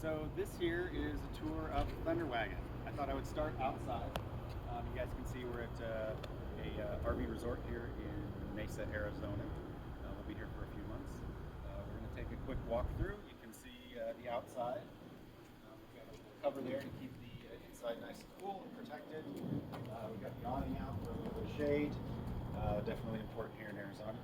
So this here is a tour of the Thunder Wagon. I thought I would start outside. You guys can see we're at a RV resort here in Mesa, Arizona. We'll be here for a few months. We're going to take a quick walk through. You can see the outside. We've got a little cover there to keep the inside nice and cool and protected. We've got the awning out for a little bit of shade. Definitely important here in Arizona.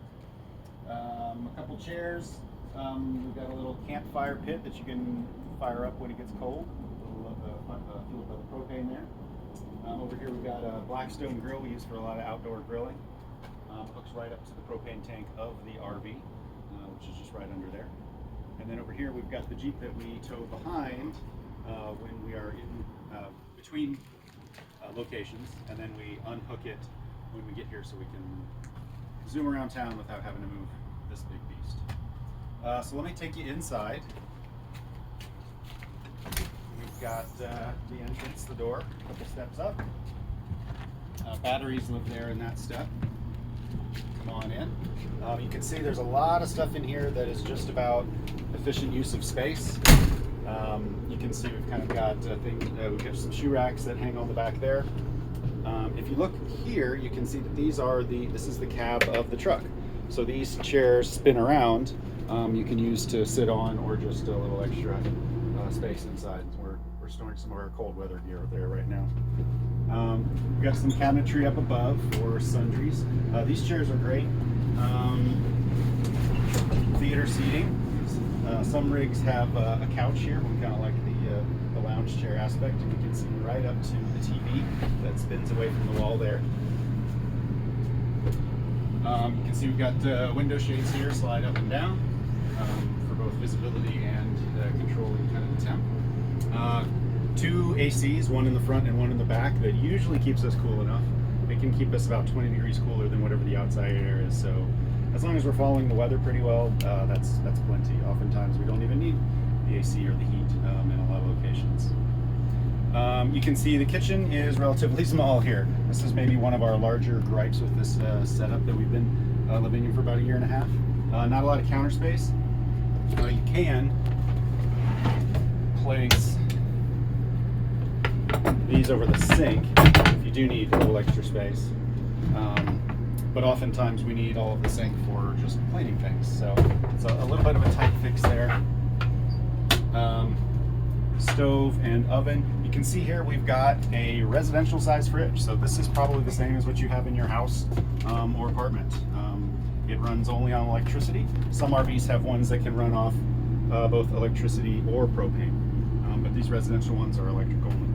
A couple chairs. We've got a little campfire pit that you can fire up when it gets cold. A little of the fuel by the propane there. Over here we've got a Blackstone grill we use for a lot of outdoor grilling. Hooks right up to the propane tank of the RV, which is just right under there. And then over here we've got the Jeep that we tow behind when we are in between locations, and then we unhook it when we get here so we can zoom around town without having to move this big beast. So let me take you inside. We've got the entrance, the door, a couple steps up. Batteries live there in that step. Come on in. You can see there's a lot of stuff in here that is just about efficient use of space. You can see we've kind of got we've got some shoe racks that hang on the back there. If you look here, you can see that this is the cab of the truck. So these chairs spin around. You can use to sit on, or just a little extra space inside. We're storing some of our cold weather gear up there right now. We've got some cabinetry up above for sundries. These chairs are great. Theater seating. Some rigs have a couch here, we kind of like the lounge chair aspect, and you can see right up to the TV that spins away from the wall there. You can see we've got window shades here, slide up and down for both visibility and controlling kind of the temp. Two ACs, one in the front and one in the back, that usually keeps us cool enough. It can keep us about 20 degrees cooler than whatever the outside air is. So as long as we're following the weather pretty well, that's plenty. Oftentimes we don't even need the AC or the heat in a lot of locations. You can see the kitchen is relatively small here. This is maybe one of our larger gripes with this setup that we've been living in for about a year and a half. Not a lot of counter space. You can place these over the sink if you do need a little extra space. But oftentimes we need all of the sink for just cleaning things. So it's a little bit of a tight fix there. Stove and oven. You can see here we've got a residential size fridge. So this is probably the same as what you have in your house or apartment. It runs only on electricity. Some RVs have ones that can run off both electricity or propane, but these residential ones are electric only.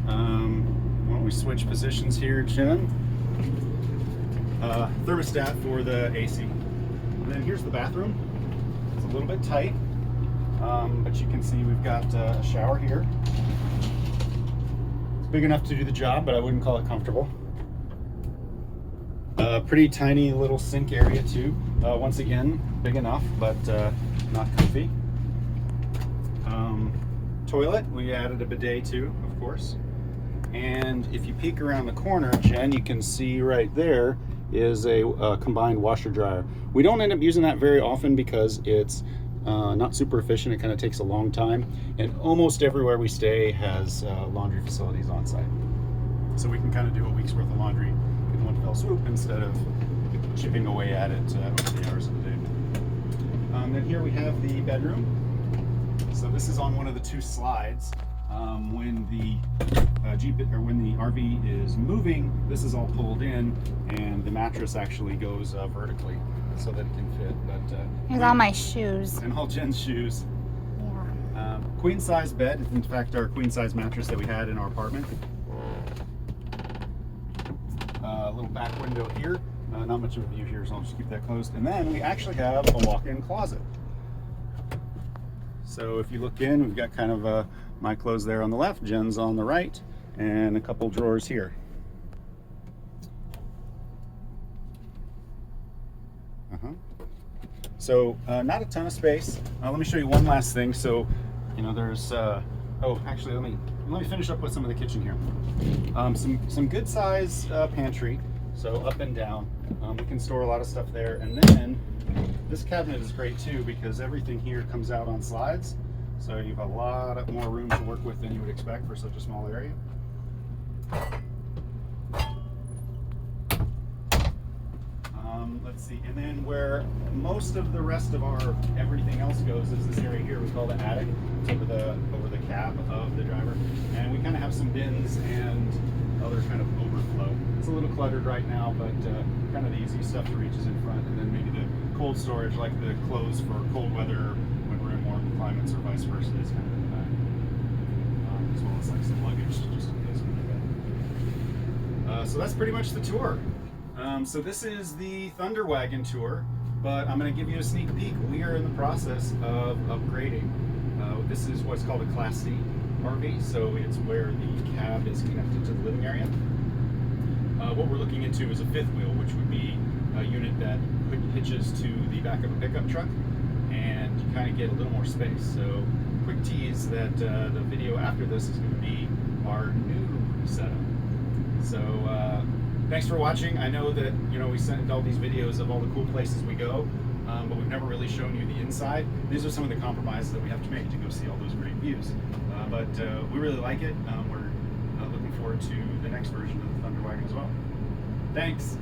Why don't we switch positions here, Jen? Thermostat for the AC. And then here's the bathroom. It's a little bit tight, but you can see we've got a shower here. It's big enough to do the job, but I wouldn't call it comfortable. Pretty tiny little sink area too. Once again, big enough, but not comfy. Toilet, we added a bidet too, of course. And if you peek around the corner, Jen, you can see right there is a combined washer dryer. We don't end up using that very often because it's not super efficient. It kind of takes a long time, and almost everywhere we stay has laundry facilities on site. So we can kind of do a week's worth of laundry in one fell swoop instead of chipping away at it over the hours of the day. Then here we have the bedroom. So this is on one of the two slides. When the Jeep when the RV is moving, this is all pulled in, and the mattress actually goes vertically so that it can fit. But here's all my shoes. And all Jen's shoes. Yeah. Queen size bed. In fact, our queen size mattress that we had in our apartment. A little back window here. Not much of a view here, so I'll just keep that closed. And then we actually have a walk-in closet. So if you look in, we've got kind of my clothes there on the left, Jen's on the right, and a couple drawers here. So not a ton of space. Let me show you one last thing. So, you know, there's actually let me finish up with some of the kitchen here. Some good size pantry. So up and down, we can store a lot of stuff there. And then this cabinet is great too because everything here comes out on slides. So you have a lot more room to work with than you would expect for such a small area. Let's see, and then where most of the rest of our everything else goes is this area here we call the attic. It's over the cab of the driver, and we kind of have some bins and other kind of overflow. It's a little cluttered right now, but kind of the easy stuff to reach is in front, and then maybe the cold storage, like the clothes for cold weather when we're in warm climates or vice versa, is kind of in the back, as well as like some luggage just in case we need that. So that's pretty much the tour. So this is the Thunder Wagon tour, but I'm going to give you a sneak peek. We are in the process of upgrading. This is what's called a Class C RV, so it's where the cab is connected to the living area. What we're looking into is a fifth wheel, which would be a unit that hitches to the back of a pickup truck, and you kind of get a little more space. So quick tease that the video after this is going to be our new setup. So thanks for watching. I know that we sent all these videos of all the cool places we go, but we've never really shown you the inside. These are some of the compromises that we have to make to go see all those great views. But we really like it. We're looking forward to the next version of the Thunder Wagon as well. Thanks.